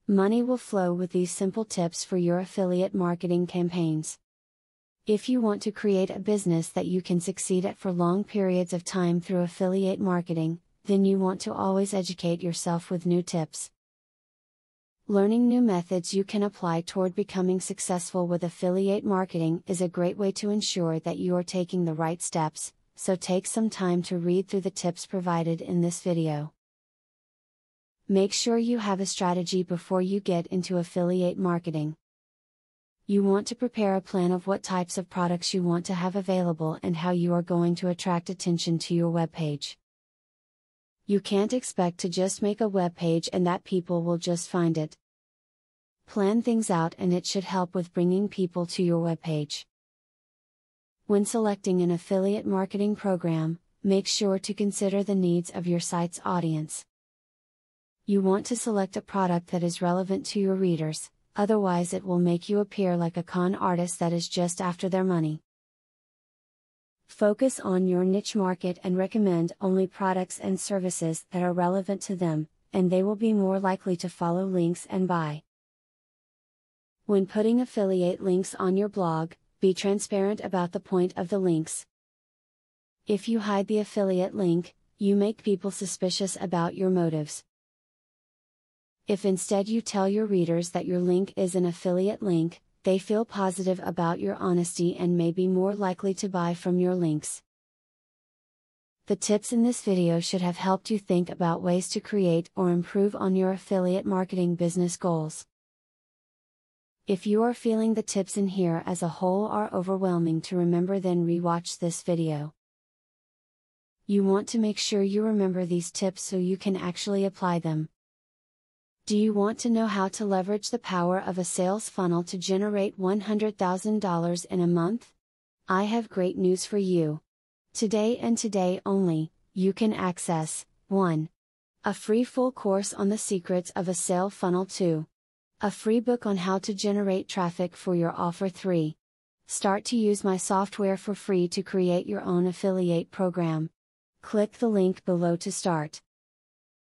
Money will flow with these simple tips for your affiliate marketing campaigns. If you want to create a business that you can succeed at for long periods of time through affiliate marketing, then you want to always educate yourself with new tips. Learning new methods you can apply toward becoming successful with affiliate marketing is a great way to ensure that you are taking the right steps, so take some time to read through the tips provided in this video. Make sure you have a strategy before you get into affiliate marketing. You want to prepare a plan of what types of products you want to have available and how you are going to attract attention to your webpage. You can't expect to just make a webpage and that people will just find it. Plan things out and it should help with bringing people to your webpage. When selecting an affiliate marketing program, make sure to consider the needs of your site's audience. You want to select a product that is relevant to your readers, otherwise it will make you appear like a con artist that is just after their money. Focus on your niche market and recommend only products and services that are relevant to them, and they will be more likely to follow links and buy. When putting affiliate links on your blog, be transparent about the point of the links. If you hide the affiliate link, you make people suspicious about your motives. If instead you tell your readers that your link is an affiliate link, they feel positive about your honesty and may be more likely to buy from your links. The tips in this video should have helped you think about ways to create or improve on your affiliate marketing business goals. If you are feeling the tips in here as a whole are overwhelming to remember, then rewatch this video. You want to make sure you remember these tips so you can actually apply them. Do you want to know how to leverage the power of a sales funnel to generate $100,000 in a month? I have great news for you. Today and today only, you can access 1. A free full course on the secrets of a sale funnel. 2. A free book on how to generate traffic for your offer. 3. Start to use my software for free to create your own affiliate program. Click the link below to start.